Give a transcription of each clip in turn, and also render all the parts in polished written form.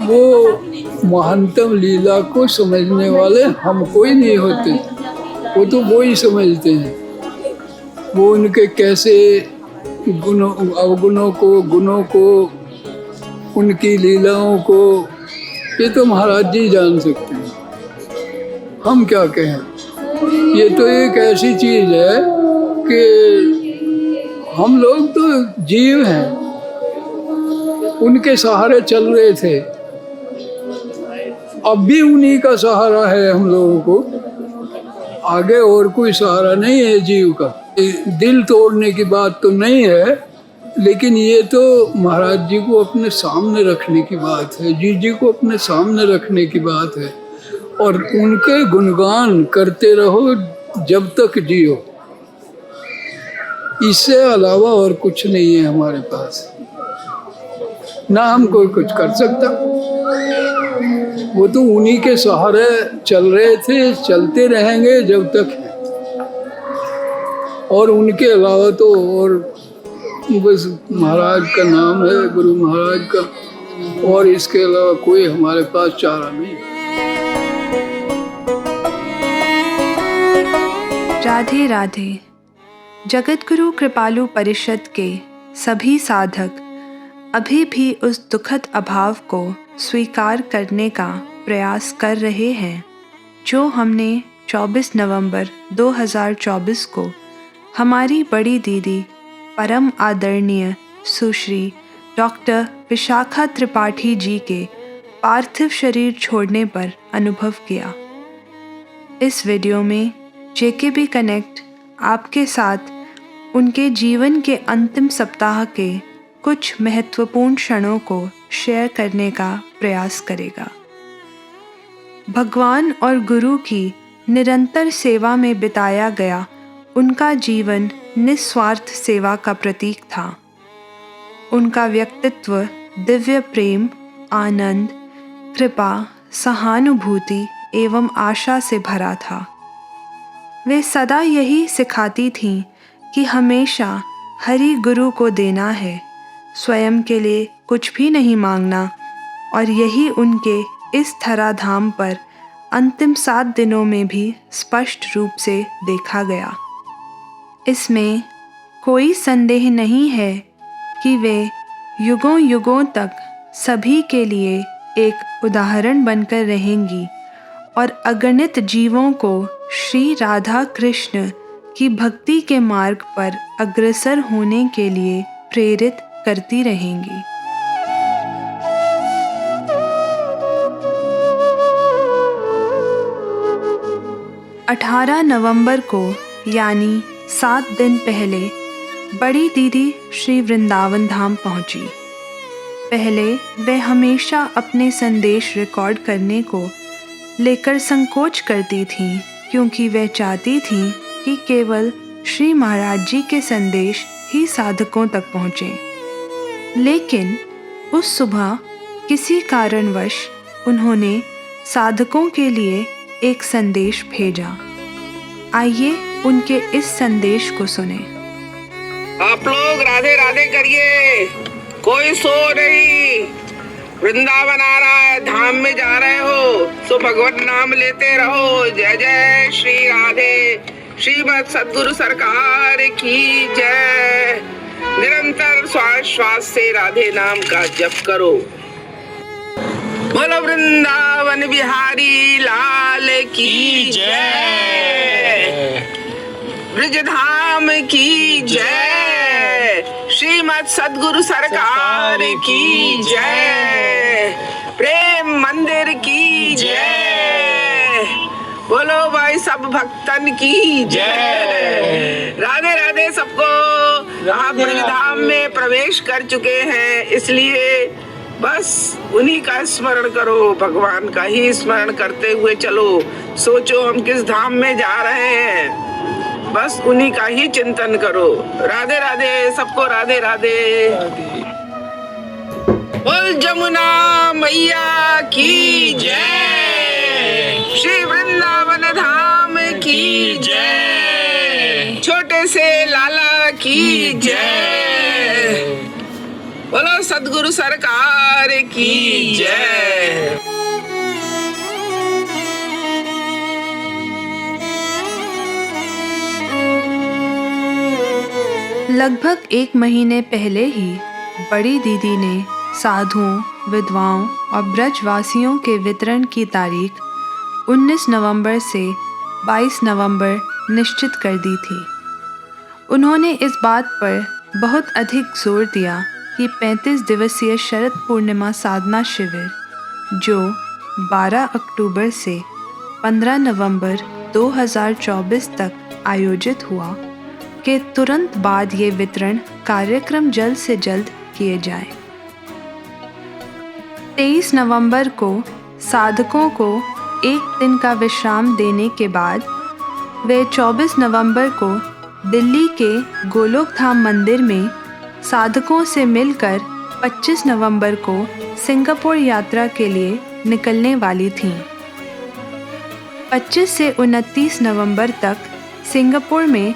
वो महानतम लीला को समझने वाले हम कोई नहीं होते, वो तो वो ही समझते हैं। वो उनके कैसे गुणों अवगुणों को, गुणों को, उनकी लीलाओं को, ये तो महाराज जी जान सकते हैं, हम क्या कहें। ये तो एक ऐसी चीज है कि हम लोग तो जीव हैं, उनके सहारे चल रहे थे, अब भी उन्हीं का सहारा है हम लोगों को, आगे और कोई सहारा नहीं है जीव का। दिल तोड़ने की बात तो नहीं है, लेकिन ये तो महाराज जी को अपने सामने रखने की बात है, जी को अपने सामने रखने की बात है, और उनके गुणगान करते रहो जब तक जियो। इससे अलावा और कुछ नहीं है हमारे पास, ना हम कोई कुछ कर सकता। वो तो उन्हीं के सहारे चल रहे थे, चलते रहेंगे जब तक है, और उनके अलावा तो और बस महाराज का नाम है, गुरु महाराज का, और इसके अलावा कोई हमारे पास चारा नहीं। राधे राधे। जगतगुरु कृपालु परिषद के सभी साधक अभी भी उस दुखद अभाव को स्वीकार करने का प्रयास कर रहे हैं जो हमने 24 नवंबर 2024 को हमारी बड़ी दीदी परम आदरणीय सुश्री डॉक्टर विशाखा त्रिपाठी जी के पार्थिव शरीर छोड़ने पर अनुभव किया। इस वीडियो में जेकेबी कनेक्ट आपके साथ उनके जीवन के अंतिम सप्ताह के कुछ महत्वपूर्ण क्षणों को शेयर करने का प्रयास करेगा। भगवान और गुरु की निरंतर सेवा में बिताया गया उनका जीवन निस्वार्थ सेवा का प्रतीक था। उनका व्यक्तित्व दिव्य प्रेम, आनंद, कृपा, सहानुभूति एवं आशा से भरा था। वे सदा यही सिखाती थीं कि हमेशा हरि गुरु को देना है, स्वयं के लिए कुछ भी नहीं मांगना, और यही उनके इस धराधाम पर अंतिम 7 दिनों में भी स्पष्ट रूप से देखा गया। इसमें कोई संदेह नहीं है कि वे युगों युगों तक सभी के लिए एक उदाहरण बनकर रहेंगी और अगणित जीवों को श्री राधा कृष्ण की भक्ति के मार्ग पर अग्रसर होने के लिए प्रेरित करती रहेंगी। अठारह नवंबर को यानी 7 दिन पहले बड़ी दीदी श्री वृंदावन धाम पहुंची। पहले वे हमेशा अपने संदेश रिकॉर्ड करने को लेकर संकोच करती थीं, क्योंकि वे चाहती थीं कि केवल श्री महाराज जी के संदेश ही साधकों तक पहुँचें। लेकिन उस सुबह किसी कारणवश उन्होंने साधकों के लिए एक संदेश भेजा। आइए उनके इस संदेश को सुने। आप लोग राधे राधे करिए, कोई सो नहीं, वृंदावन आ रहा है, धाम में जा रहे हो तो भगवान नाम लेते रहो। जय जय श्री राधे, श्रीमद सद्गुरु सरकार की जय। निरंतर श्वास श्वास से राधे नाम का जप करो। बोलो वृंदावन बिहारी लाल की जय, ब्रजधाम की जय, श्रीमद सद्गुरु सरकार की जय, प्रेम मंदिर की जय, बोलो भाई सब भक्तन की जय। राधे राधे सबको। आप ब्रजधाम में प्रवेश कर चुके हैं, इसलिए बस उन्हीं का स्मरण करो, भगवान का ही स्मरण करते हुए चलो। सोचो हम किस धाम में जा रहे हैं, बस उन्हीं का ही चिंतन करो। राधे राधे सबको, राधे राधे। बोल जमुना मैया की जय, श्री वृंदावन धाम की जय, छोटे से लाला की जय, बोलो सद्गुरु सरकार की जय। लगभग 1 महीने पहले ही बड़ी दीदी ने साधुओं, विधवाओं और ब्रजवासियों के वितरण की तारीख 19 नवंबर से 22 नवंबर निश्चित कर दी थी। उन्होंने इस बात पर बहुत अधिक जोर दिया कि 35 दिवसीय शरद पूर्णिमा साधना शिविर, जो 12 अक्टूबर से 15 नवंबर 2024 तक आयोजित हुआ, के तुरंत बाद ये वितरण कार्यक्रम जल्द से जल्द किए जाएं। 23 नवंबर को साधकों को 1 दिन का विश्राम देने के बाद वे 24 नवंबर को दिल्ली के गोलोक धाम मंदिर में साधकों से मिलकर 25 नवंबर को सिंगापुर यात्रा के लिए निकलने वाली थीं। 25 से 29 नवंबर तक सिंगापुर में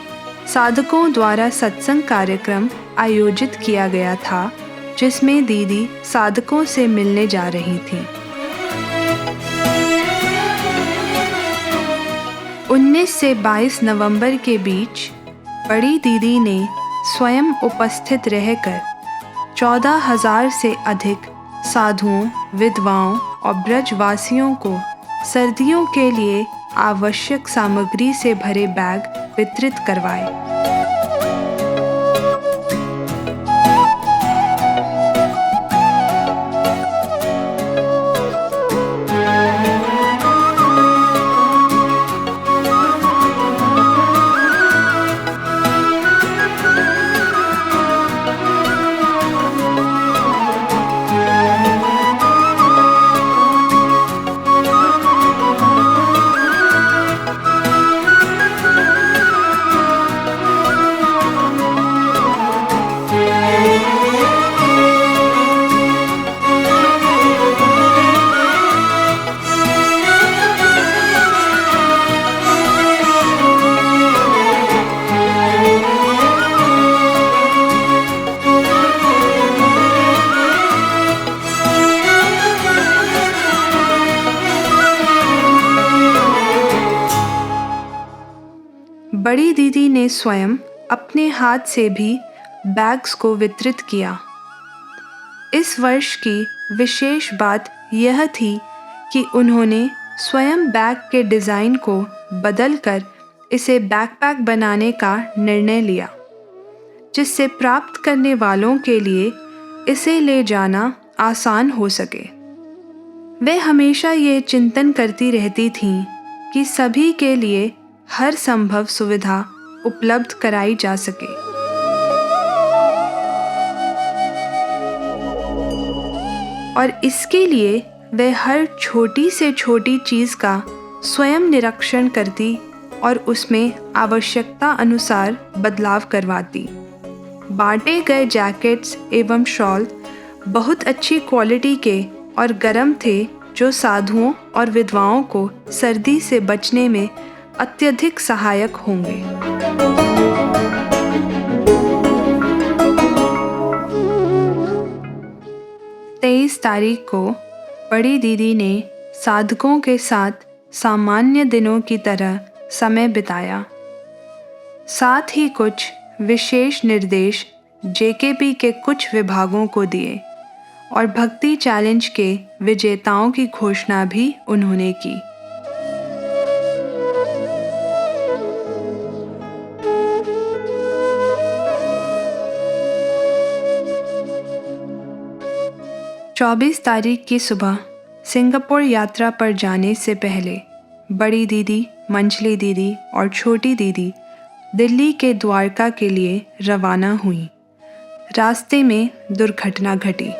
साधकों द्वारा सत्संग कार्यक्रम आयोजित किया गया था, जिसमें दीदी साधकों से मिलने जा रही थीं। 19 से 22 नवंबर के बीच बड़ी दीदी ने स्वयं उपस्थित रहकर 14,000 से अधिक साधुओं, विधवाओं और ब्रजवासियों को सर्दियों के लिए आवश्यक सामग्री से भरे बैग वितरित करवाए। बड़ी दीदी ने स्वयं अपने हाथ से भी बैग्स को वितरित किया। इस वर्ष की विशेष बात यह थी कि उन्होंने स्वयं बैग के डिज़ाइन को बदलकर इसे बैकपैक बनाने का निर्णय लिया, जिससे प्राप्त करने वालों के लिए इसे ले जाना आसान हो सके। वे हमेशा ये चिंतन करती रहती थीं कि सभी के लिए हर संभव सुविधा उपलब्ध कराई जा सके। और इसके लिए वे हर छोटी से छोटी चीज़ का स्वयं निरीक्षण करती और उसमें आवश्यकता अनुसार बदलाव करवाती। बांटे गए जैकेट्स एवं शॉल बहुत अच्छी क्वालिटी के और गर्म थे, जो साधुओं और विधवाओं को सर्दी से बचने में अत्यधिक सहायक होंगे। तेईस तारीख को बड़ी दीदी ने साधकों के साथ सामान्य दिनों की तरह समय बिताया। साथ ही कुछ विशेष निर्देश जेकेपी के कुछ विभागों को दिए और भक्ति चैलेंज के विजेताओं की घोषणा भी उन्होंने की। चौबीस तारीख की सुबह सिंगापुर यात्रा पर जाने से पहले बड़ी दीदी, मंझली दीदी और छोटी दीदी दिल्ली के द्वारका के लिए रवाना हुई। रास्ते में दुर्घटना घटी।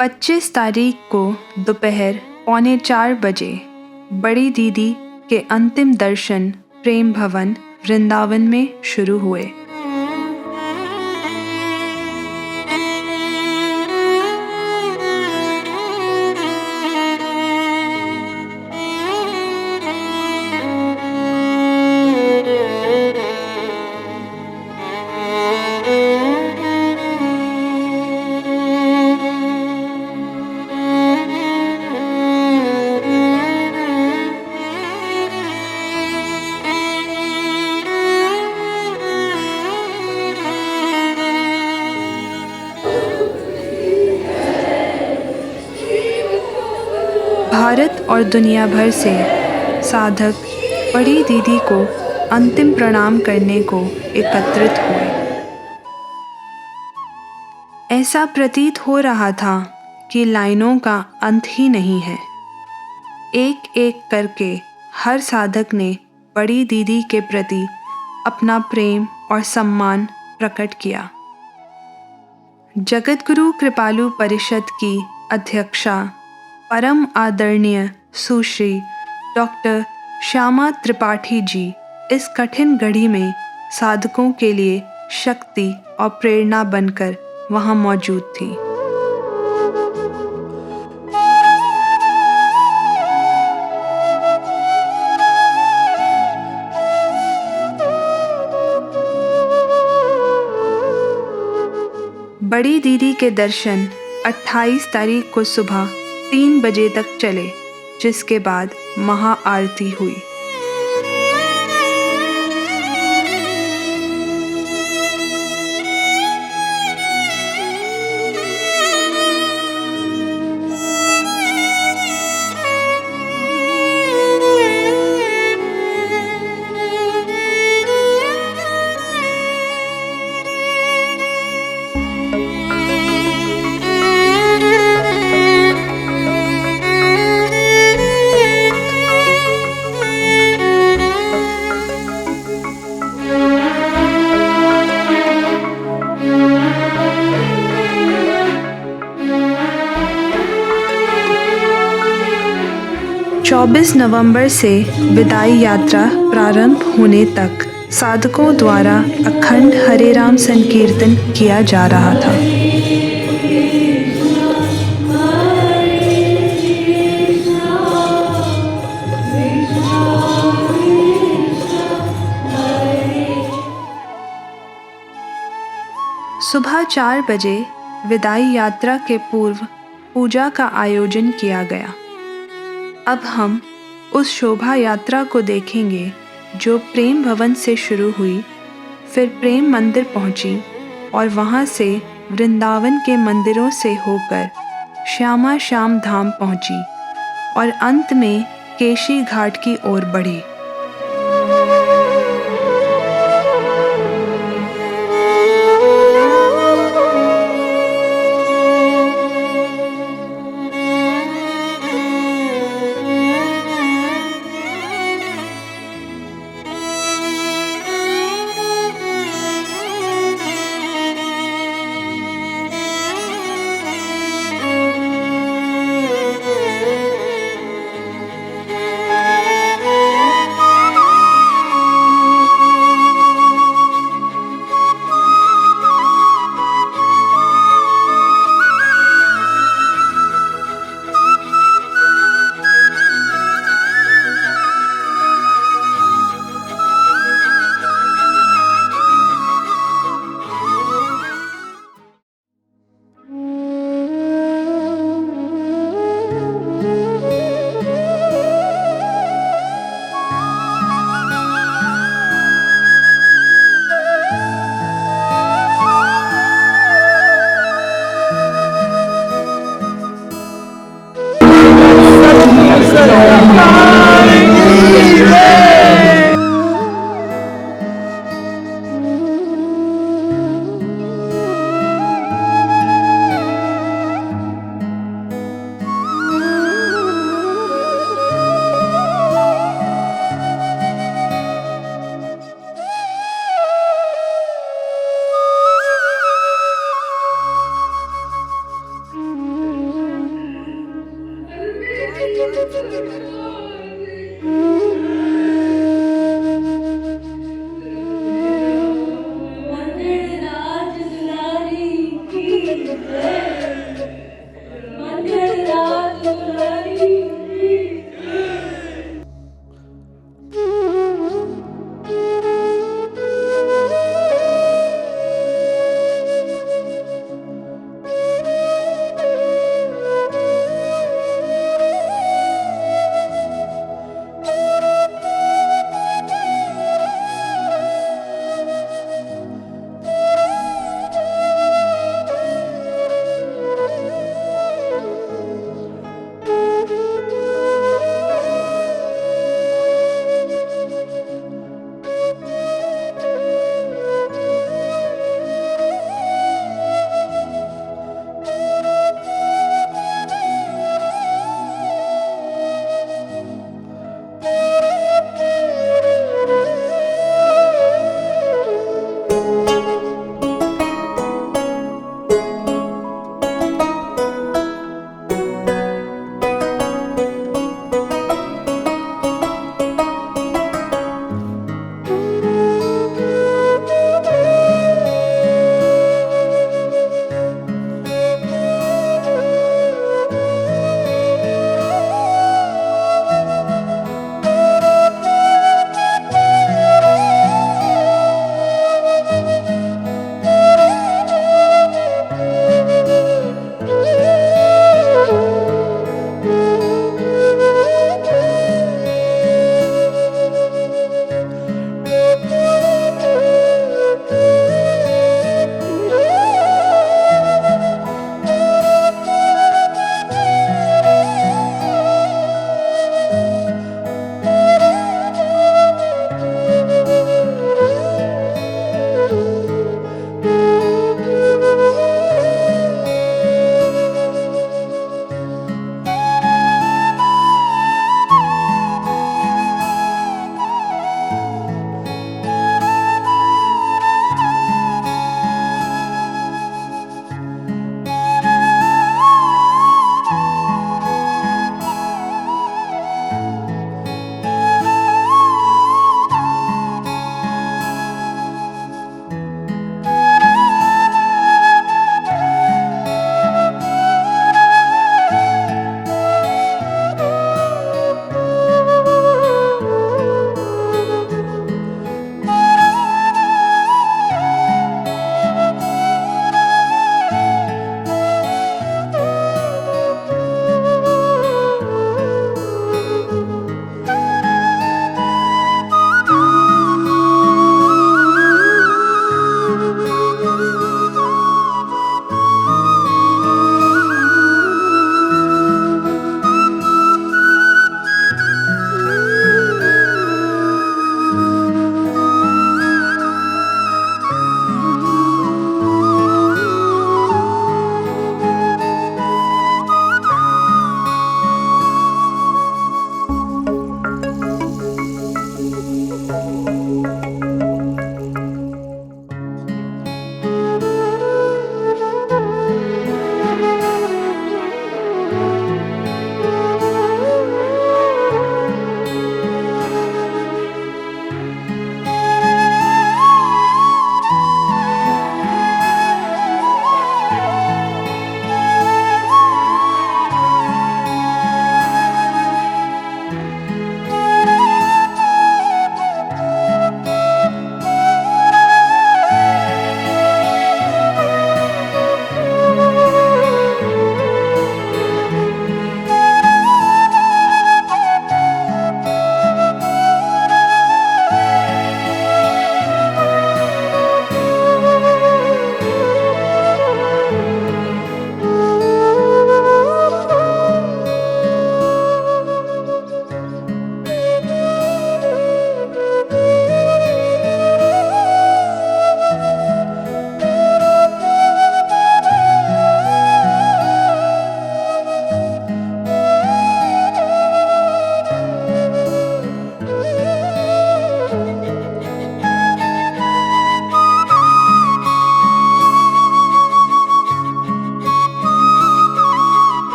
पच्चीस तारीख को दोपहर 3:45 बजे बड़ी दीदी के अंतिम दर्शन प्रेम भवन वृंदावन में शुरू हुए। भारत और दुनिया भर से साधक बड़ी दीदी को अंतिम प्रणाम करने को एकत्रित हुए। ऐसा प्रतीत हो रहा था कि लाइनों का अंत ही नहीं है। एक एक करके हर साधक ने बड़ी दीदी के प्रति अपना प्रेम और सम्मान प्रकट किया। जगतगुरु कृपालु परिषद की अध्यक्षा परम आदरणीय सुश्री डॉक्टर श्यामा त्रिपाठी जी इस कठिन घड़ी में साधकों के लिए शक्ति और प्रेरणा बनकर वहां मौजूद थी। बड़ी दीदी के दर्शन 28 तारीख को सुबह 3 बजे तक चले, जिसके बाद महाआरती हुई। चौबीस नवंबर से विदाई यात्रा प्रारंभ होने तक साधकों द्वारा अखंड हरे राम संकीर्तन किया जा रहा था। सुबह 4 बजे विदाई यात्रा के पूर्व पूजा का आयोजन किया गया। अब हम उस शोभा यात्रा को देखेंगे जो प्रेम भवन से शुरू हुई, फिर प्रेम मंदिर पहुंची और वहां से वृंदावन के मंदिरों से होकर श्यामा श्याम धाम पहुंची और अंत में केशी घाट की ओर बढ़ी।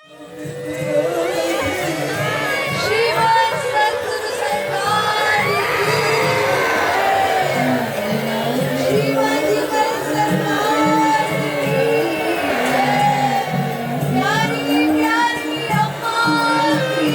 श्रीमद् सद्गुरु सरकार श्रीमद् युगल सरकार प्यारी प्यारी अम्मा की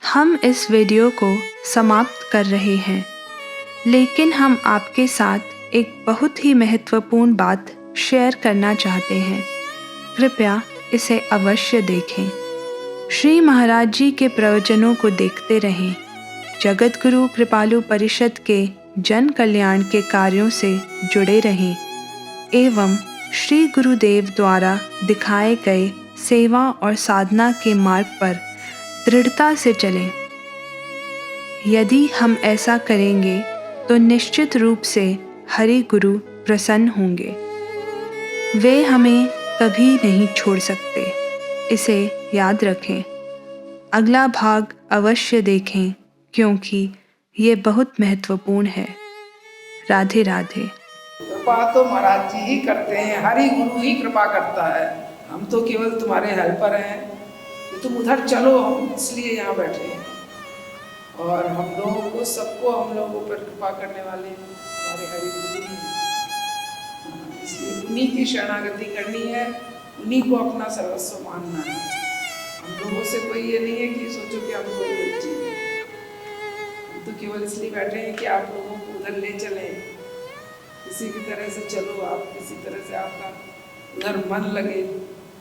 हम इस वीडियो को समाप्त कर रहे हैं, लेकिन हम आपके साथ एक बहुत ही महत्वपूर्ण बात शेयर करना चाहते हैं। कृपया इसे अवश्य देखें। श्री महाराज जी के प्रवचनों को देखते रहें। जगत गुरु कृपालु परिषद के जन कल्याण के कार्यों से जुड़े रहें एवं श्री गुरुदेव द्वारा दिखाए गए सेवा और साधना के मार्ग पर दृढ़ता से चलें। यदि हम ऐसा करेंगे तो निश्चित रूप से हरि गुरु प्रसन्न होंगे। वे हमें कभी नहीं छोड़ सकते, इसे याद रखें। अगला भाग अवश्य देखें क्योंकि ये बहुत महत्वपूर्ण है। राधे राधे। कृपा तो महाराज जी ही करते हैं, हरि गुरु ही कृपा करता है। हम तो केवल तुम्हारे हेल्पर हैं कि तुम उधर चलो, हम इसलिए यहाँ बैठे हैं। और हम लोगों को सबको हम लोगों पर कृपा करने वाले हमारे हरि गुरु ही हैं। इसलिए उन्हीं की शरणागति करनी है, उन्हीं को अपना सर्वस्व मानना है। हम लोगों से कोई ये नहीं है कि सोचो कि हम कोई चाहिए। हम तो केवल इसलिए बैठे हैं कि आप लोगों को उधर ले चलें। किसी की तरह से चलो, आप किसी तरह से आपका उधर मन लगे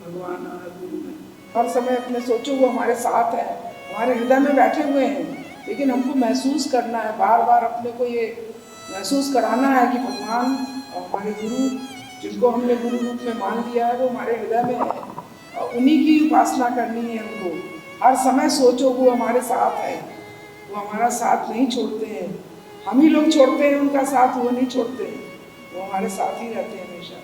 भगवान और गुरु में। हर समय अपने सोचो वो हमारे साथ है, हमारे हृदय में बैठे हुए हैं, लेकिन हमको महसूस करना है, बार बार अपने को ये महसूस कराना है कि भगवान और हमारे गुरु, जिनको हमने गुरु रूप में मान लिया है, वो हमारे हृदय में है और उन्हीं की उपासना करनी है हमको। हर समय सोचो वो हमारे साथ है, वो हमारा साथ नहीं छोड़ते हैं। हम ही लोग छोड़ते हैं उनका साथ, वो नहीं छोड़ते हैं, वो हमारे साथ ही रहते हैं हमेशा।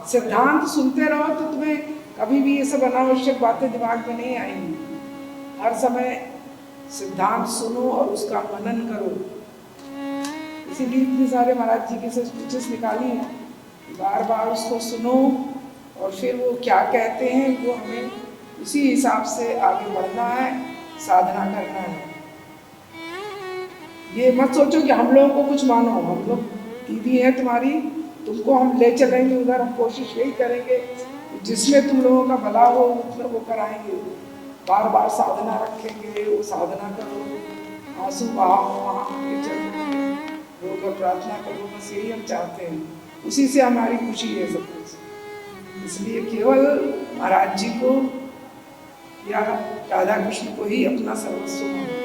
सिद्धांत सुनते रहो तो तुम्हें कभी भी ये सब अनावश्यक बातें दिमाग में नहीं आएंगी। हर समय सिद्धांत सुनो और उसका मनन करो। इसीलिए इतने सारे महाराज जी की स्पीचेस निकाली हैं, बार बार उसको सुनो और फिर वो क्या कहते हैं वो हमें उसी हिसाब से आगे बढ़ना है, साधना करना है। ये मत सोचो कि हम लोगों को कुछ मानो, हम लोग दीदी है तुम्हारी, तुमको हम ले चलेंगे उधर। हम कोशिश यही करेंगे कि जिसमें तुम लोगों का भला हो मतलब वो कराएंगे। बार बार साधना रखेंगे, वो साधना करो, आंसू बहाओ वहाँ उनके चरणों में, रोकर प्रार्थना करो, बस यही हम चाहते हैं। उसी से हमारी खुशी है सब कुछ। इसलिए केवल महाराज जी को या राधा कृष्ण को ही अपना सर्वस्व मानो।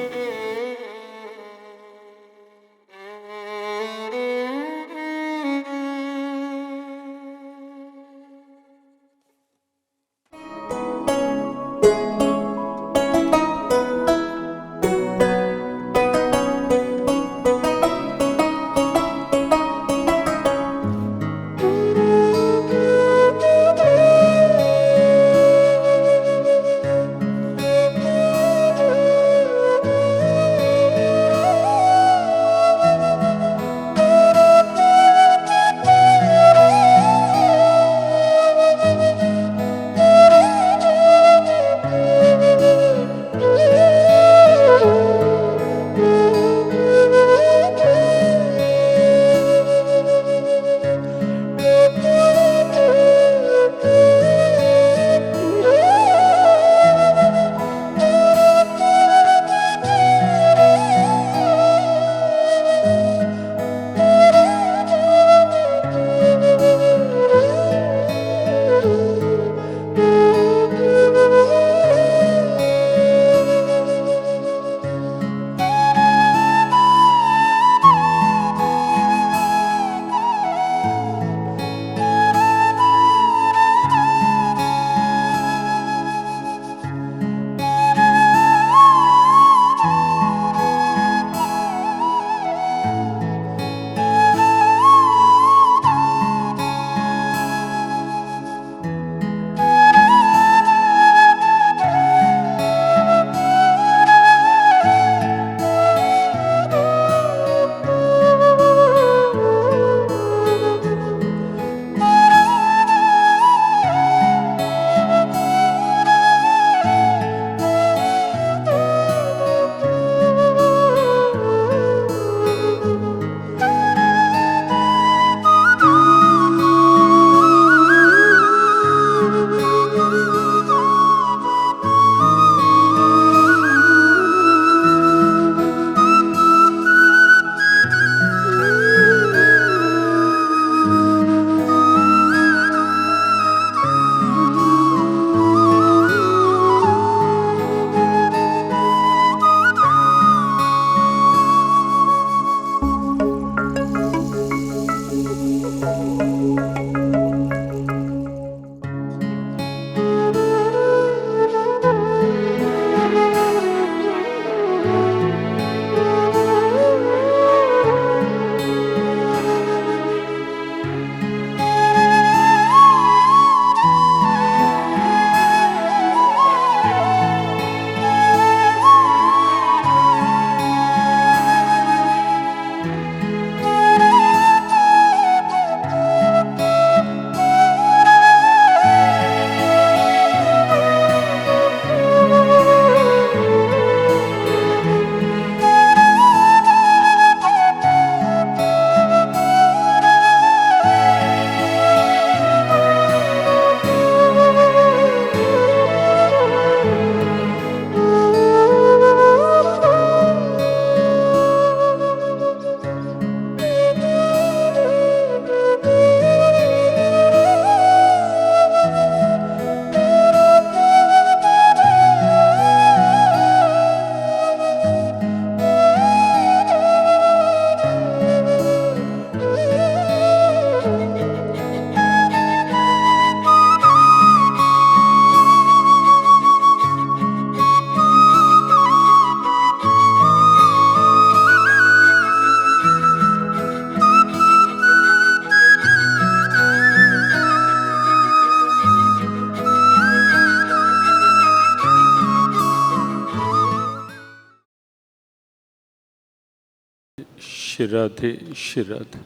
राधे श्री राधे।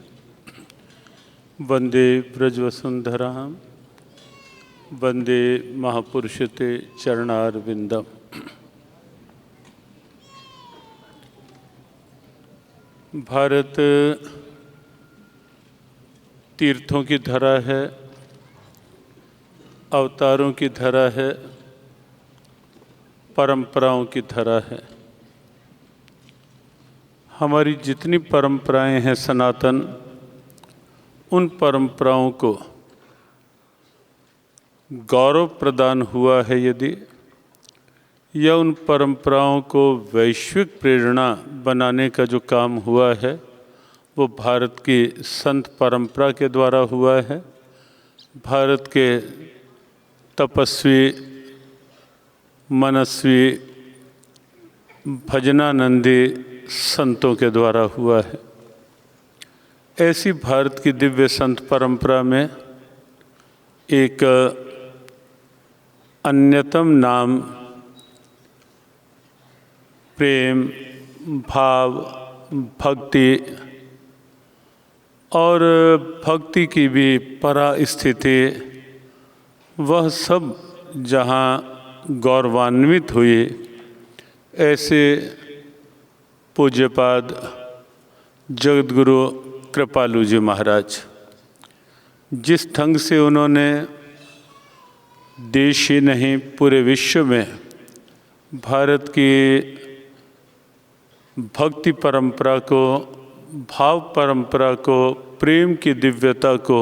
वंदे ब्रजवसुंधरां वंदे महापुरुषते चरणारविंदम। भारत तीर्थों की धरा है, अवतारों की धरा है, परंपराओं की धरा है। हमारी जितनी परंपराएं हैं सनातन, उन परंपराओं को गौरव प्रदान हुआ है यदि, या उन परंपराओं को वैश्विक प्रेरणा बनाने का जो काम हुआ है वो भारत की संत परंपरा के द्वारा हुआ है, भारत के तपस्वी मनस्वी भजनानंदी संतों के द्वारा हुआ है। ऐसी भारत की दिव्य संत परंपरा में एक अन्यतम नाम प्रेम, भाव, भक्ति और भक्ति की भी परास्थिति, वह सब जहाँ गौरवान्वित हुए, ऐसे पूज्यपाद जगतगुरु कृपालु जी महाराज, जिस ढंग से उन्होंने देश ही नहीं पूरे विश्व में भारत की भक्ति परंपरा को, भाव परंपरा को, प्रेम की दिव्यता को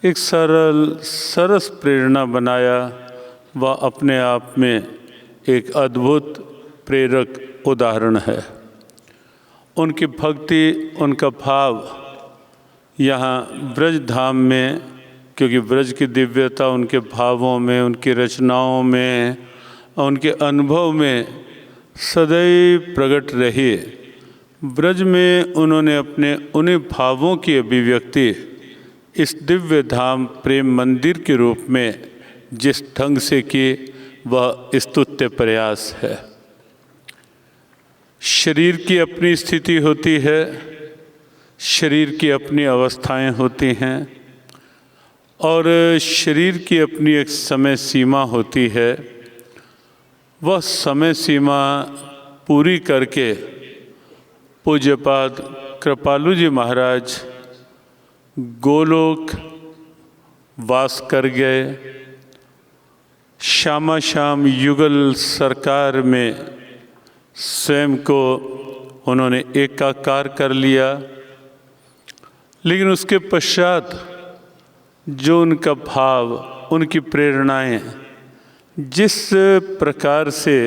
एक सरल सरस प्रेरणा बनाया, वह अपने आप में एक अद्भुत प्रेरक उदाहरण है। उनकी भक्ति, उनका भाव यहाँ ब्रज धाम में, क्योंकि ब्रज की दिव्यता उनके भावों में, उनकी रचनाओं में, उनके अनुभव में सदैव प्रकट रही। ब्रज में उन्होंने अपने उन्हीं भावों की अभिव्यक्ति इस दिव्य धाम प्रेम मंदिर के रूप में जिस ढंग से की, वह स्तुत्य प्रयास है। शरीर की अपनी स्थिति होती है, शरीर की अपनी अवस्थाएं होती हैं और शरीर की अपनी एक समय सीमा होती है। वह समय सीमा पूरी करके पूज्यपाद कृपालु जी महाराज गोलोक वास कर गए। श्यामा शाम युगल सरकार में स्वयं को उन्होंने एकाकार कर लिया, लेकिन उसके पश्चात जो उनका भाव, उनकी प्रेरणाएं जिस प्रकार से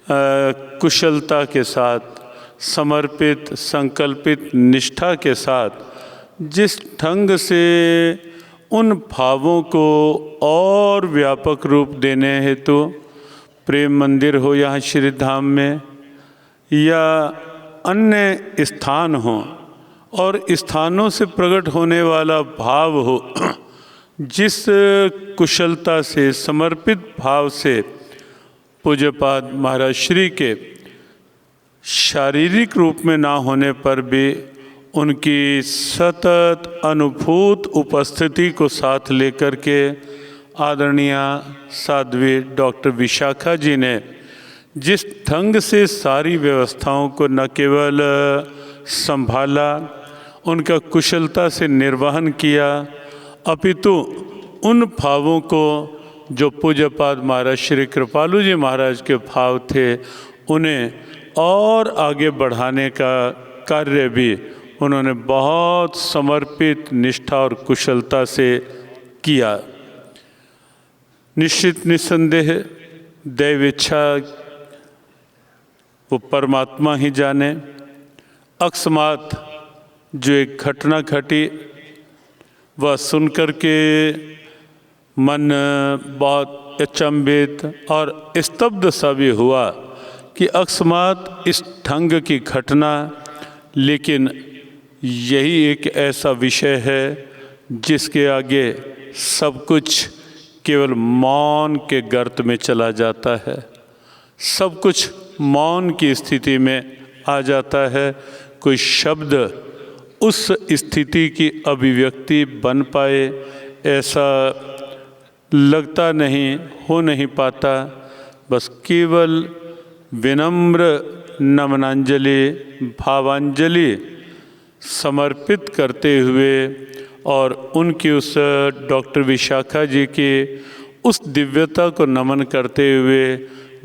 कुशलता के साथ, समर्पित, संकल्पित निष्ठा के साथ जिस ढंग से उन भावों को और व्यापक रूप देने हेतु प्रेम मंदिर हो यहाँ श्री धाम में या अन्य स्थान हो और स्थानों से प्रकट होने वाला भाव हो, जिस कुशलता से, समर्पित भाव से पूज्यपाद महाराज श्री के शारीरिक रूप में ना होने पर भी उनकी सतत अनुभूत उपस्थिति को साथ लेकर के आदरणीय साध्वी डॉक्टर विशाखा जी ने जिस ढंग से सारी व्यवस्थाओं को न केवल संभाला, उनका कुशलता से निर्वहन किया, अपितु उन भावों को जो पूज्यपाद महाराज श्री कृपालु जी महाराज के भाव थे, उन्हें और आगे बढ़ाने का कार्य भी उन्होंने बहुत समर्पित निष्ठा और कुशलता से किया। निश्चित निस्संदेह दैव इच्छा वो परमात्मा ही जाने। अकस्मात जो एक घटना घटी, वह सुनकर के मन बहुत अचंभित और स्तब्ध सा भी हुआ कि अकस्मात इस ढंग की घटना, लेकिन यही एक ऐसा विषय है जिसके आगे सब कुछ केवल मौन के गर्त में चला जाता है, सब कुछ मौन की स्थिति में आ जाता है। कोई शब्द उस स्थिति की अभिव्यक्ति बन पाए ऐसा लगता नहीं, हो नहीं पाता। बस केवल विनम्र नमनांजलि, भावांजलि समर्पित करते हुए और उनकी उस डॉक्टर विशाखा जी की उस दिव्यता को नमन करते हुए,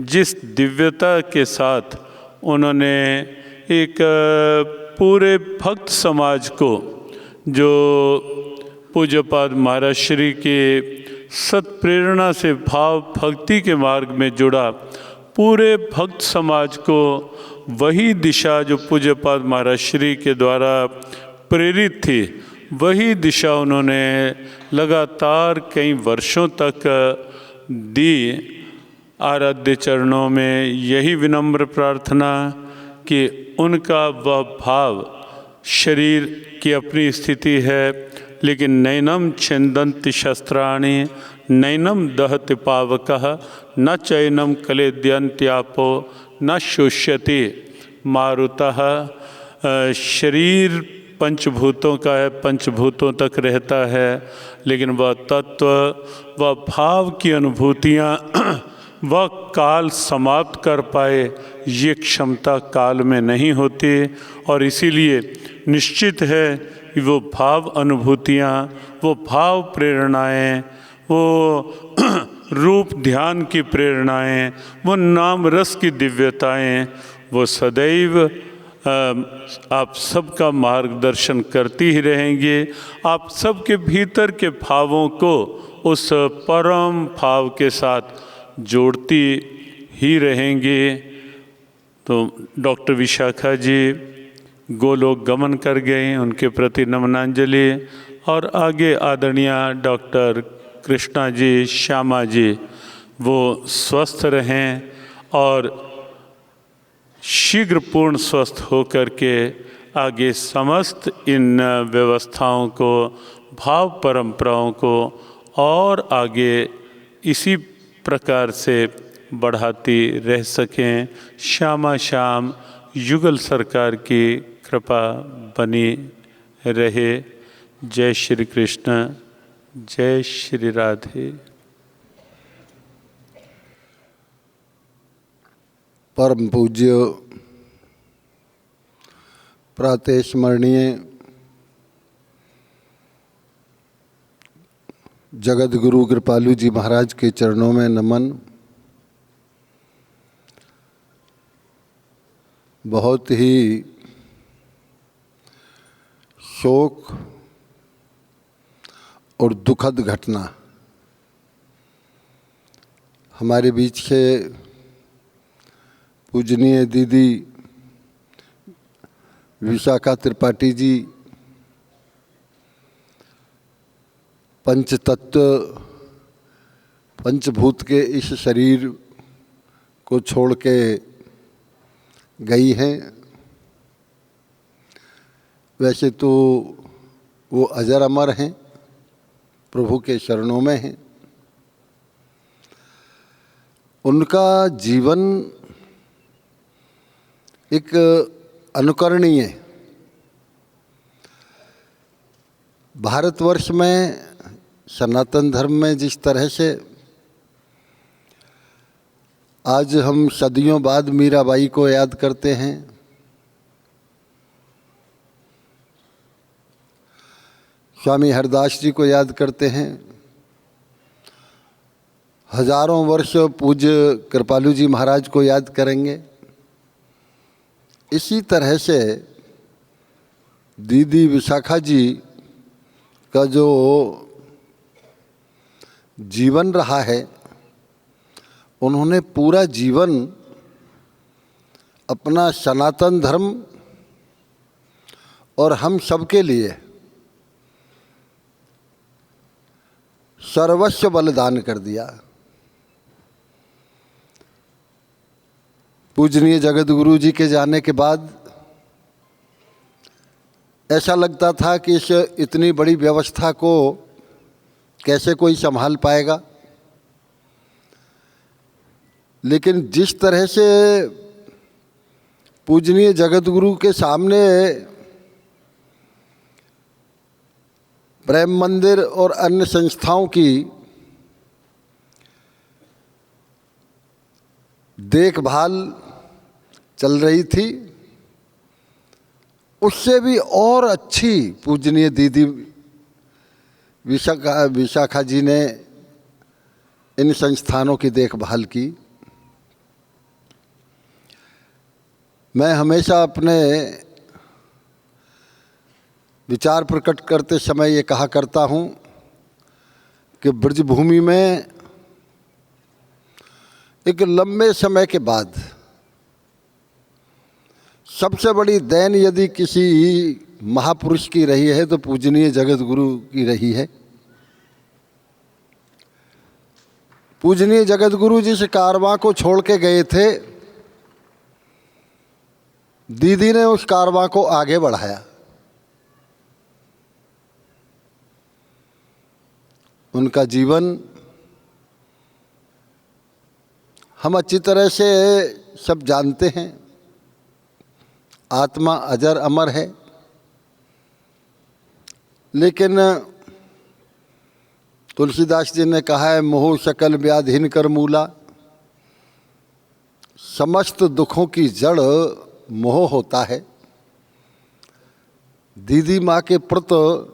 जिस दिव्यता के साथ उन्होंने एक पूरे भक्त समाज को, जो पूज्यपाद महाराज श्री के सत्प्रेरणा से भाव भक्ति के मार्ग में जुड़ा, पूरे भक्त समाज को वही दिशा जो पूज्यपाद महाराज श्री के द्वारा प्रेरित थी, वही दिशा उन्होंने लगातार कई वर्षों तक दी। आराध्य चरणों में यही विनम्र प्रार्थना कि उनका वह भाव, शरीर की अपनी स्थिति है, लेकिन नैनम छिन्दन्ति शस्त्राणि नैनम दहति पावकः न चैनम क्लेद्यन्त्यापो न शुष्यति मारुतः। शरीर पंचभूतों का है, पंचभूतों तक रहता है, लेकिन वह तत्व, वह भाव की अनुभूतियाँ वह काल समाप्त कर पाए, ये क्षमता काल में नहीं होती। और इसीलिए निश्चित है कि वो भाव अनुभूतियाँ, वो भाव प्रेरणाएं, वो रूप ध्यान की प्रेरणाएं, वो नाम रस की दिव्यताएं, वो सदैव आप सबका मार्गदर्शन करती ही रहेंगे। आप सबके भीतर के भावों को उस परम भाव के साथ जोड़ती ही रहेंगे। तो डॉक्टर विशाखा जी गोलोक गमन कर गए, उनके प्रति नमनांजलि। और आगे आदरणीय डॉक्टर कृष्णा जी, श्यामा जी, वो स्वस्थ रहें और शीघ्र पूर्ण स्वस्थ होकर के आगे समस्त इन व्यवस्थाओं को, भाव परंपराओं को और आगे इसी प्रकार से बढ़ाती रह सकें। श्यामा श्याम युगल सरकार की कृपा बनी रहे। जय श्री कृष्ण, जय श्री राधे। परम पूज्य प्रातः स्मरणीय जगत गुरु कृपालु जी महाराज के चरणों में नमन। बहुत ही शोक और दुखद घटना हमारे बीच के पूजनीय दीदी विशाखा त्रिपाठी जी पंचतत्व पंचभूत के इस शरीर को छोड़ के गई हैं। वैसे तो वो अजर अमर हैं, प्रभु के शरणों में हैं। उनका जीवन एक अनुकरणीय है। भारतवर्ष में सनातन धर्म में जिस तरह से आज हम सदियों बाद मीराबाई को याद करते हैं, स्वामी हरदास जी को याद करते हैं, हजारों वर्ष पूज्य कृपालु जी महाराज को याद करेंगे, इसी तरह से दीदी विशाखा जी का जो जीवन रहा है, उन्होंने पूरा जीवन अपना सनातन धर्म और हम सबके लिए सर्वस्व बलिदान कर दिया। पूजनीय जगत गुरु जी के जाने के बाद ऐसा लगता था कि इस इतनी बड़ी व्यवस्था को कैसे कोई संभाल पाएगा, लेकिन जिस तरह से पूजनीय जगत गुरु के सामने प्रेम मंदिर और अन्य संस्थाओं की देखभाल चल रही थी, उससे भी और अच्छी पूजनीय दीदी विशाखा जी ने इन संस्थानों की देखभाल की। मैं हमेशा अपने विचार प्रकट करते समय ये कहा करता हूँ कि ब्रजभूमि में एक लंबे समय के बाद सबसे बड़ी देन यदि किसी महापुरुष की रही है तो पूजनीय जगत गुरु की रही है। पूजनीय जगत गुरु जिस कारवां को छोड़ के गए थे, दीदी ने उस कारवां को आगे बढ़ाया। उनका जीवन हम अच्छी तरह से सब जानते हैं। आत्मा अजर अमर है, लेकिन तुलसीदास जी ने कहा है, मोह सकल व्याधिन कर मूला, समस्त दुखों की जड़ मोह होता है। दीदी माँ के प्रति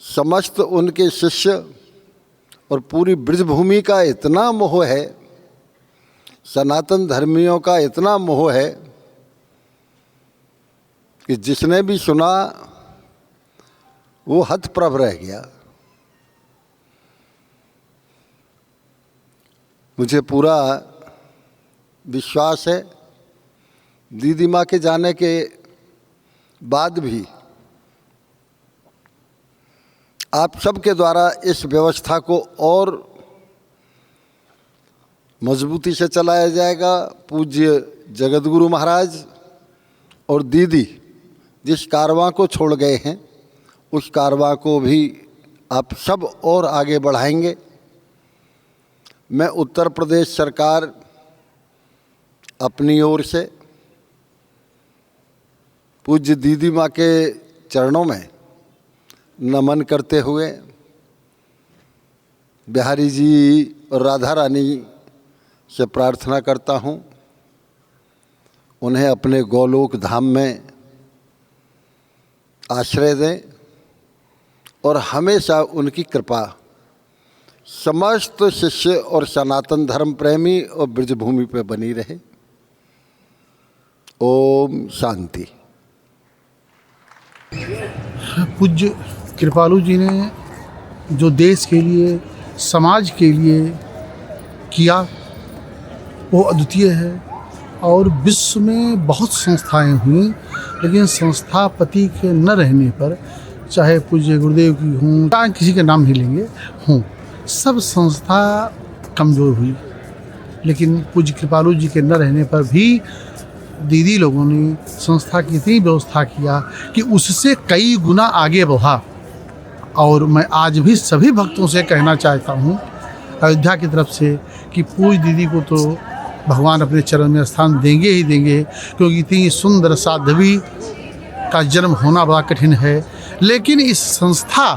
समस्त उनके शिष्य और पूरी ब्रजभूमि का इतना मोह है, सनातन धर्मियों का इतना मोह है कि जिसने भी सुना वो हतप्रभ रह गया। मुझे पूरा विश्वास है दीदी माँ के जाने के बाद भी आप सबके द्वारा इस व्यवस्था को और मजबूती से चलाया जाएगा। पूज्य जगतगुरु महाराज और दीदी जिस कारवां को छोड़ गए हैं, उस कारवां को भी आप सब और आगे बढ़ाएंगे। मैं उत्तर प्रदेश सरकार अपनी ओर से पूज्य दीदी माँ के चरणों में नमन करते हुए बिहारी जी और राधा रानी से प्रार्थना करता हूँ, उन्हें अपने गोलोक धाम में आश्रय दें और हमेशा उनकी कृपा समस्त शिष्य और सनातन धर्म प्रेमी और ब्रजभूमि पर बनी रहे। ओम शांति। पूज्य कृपालु जी ने जो देश के लिए, समाज के लिए किया वो अद्वितीय है। और विश्व में बहुत संस्थाएं हुई, लेकिन संस्थापति के न रहने पर, चाहे पूज्य गुरुदेव की हों, चाहे किसी के नाम नहीं लेंगे हों, सब संस्था कमज़ोर हुई। लेकिन पूज्य कृपालु जी के न रहने पर भी दीदी लोगों ने संस्था की इतनी व्यवस्था किया कि उससे कई गुना आगे बढ़ा। और मैं आज भी सभी भक्तों से कहना चाहता हूँ अयोध्या की तरफ से कि पूज्य दीदी को तो भगवान अपने चरण में स्थान देंगे ही देंगे, क्योंकि इतनी सुंदर साध्वी का जन्म होना बड़ा कठिन है। लेकिन इस संस्था,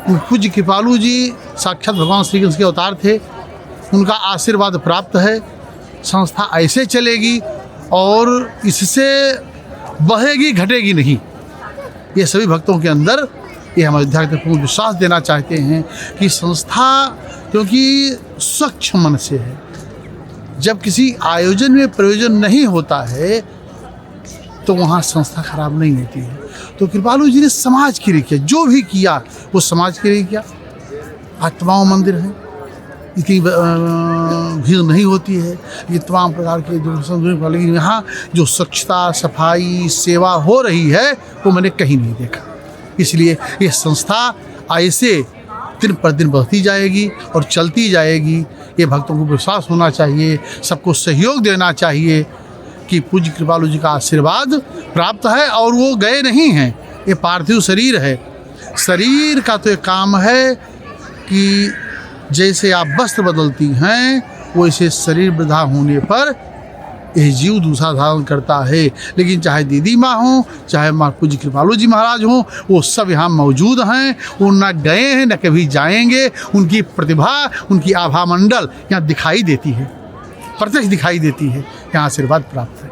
पूज्य कृपालु जी साक्षात भगवान श्री कृष्ण के अवतार थे, उनका आशीर्वाद प्राप्त है। संस्था ऐसे चलेगी और इससे बढ़ेगी, घटेगी नहीं। ये सभी भक्तों के अंदर ये हम अयोध्या के पूर्ण विश्वास देना चाहते हैं कि संस्था क्योंकि स्वच्छ मन से है। जब किसी आयोजन में प्रयोजन नहीं होता है तो वहाँ संस्था खराब नहीं होती है। तो कृपालु जी ने समाज के लिए किया, जो भी किया वो समाज के लिए किया। आज तमाम मंदिर हैं, इतनी भीड़ नहीं होती है, ये तमाम प्रकार के जो, लेकिन यहाँ जो स्वच्छता, सफाई, सेवा हो रही है वो मैंने कहीं नहीं देखा। इसलिए ये संस्था ऐसे दिन पर दिन बढ़ती जाएगी और चलती जाएगी। ये भक्तों को विश्वास होना चाहिए, सबको सहयोग देना चाहिए कि पूज्य कृपालु जी का आशीर्वाद प्राप्त है। और वो गए नहीं हैं, ये पार्थिव शरीर है। शरीर का तो एक काम है कि जैसे आप वस्त्र बदलती हैं, वैसे शरीर वृद्धा होने पर यह जीव दूसरा धारण करता है। लेकिन चाहे दीदी माँ हो, चाहे माँ पूज्य कृपालु जी महाराज हों, वो सब यहाँ मौजूद हैं। वो न गए हैं न कभी जाएंगे। उनकी प्रतिभा, उनकी आभा मंडल यहाँ दिखाई देती है, प्रत्यक्ष दिखाई देती है। यहाँ आशीर्वाद प्राप्त है।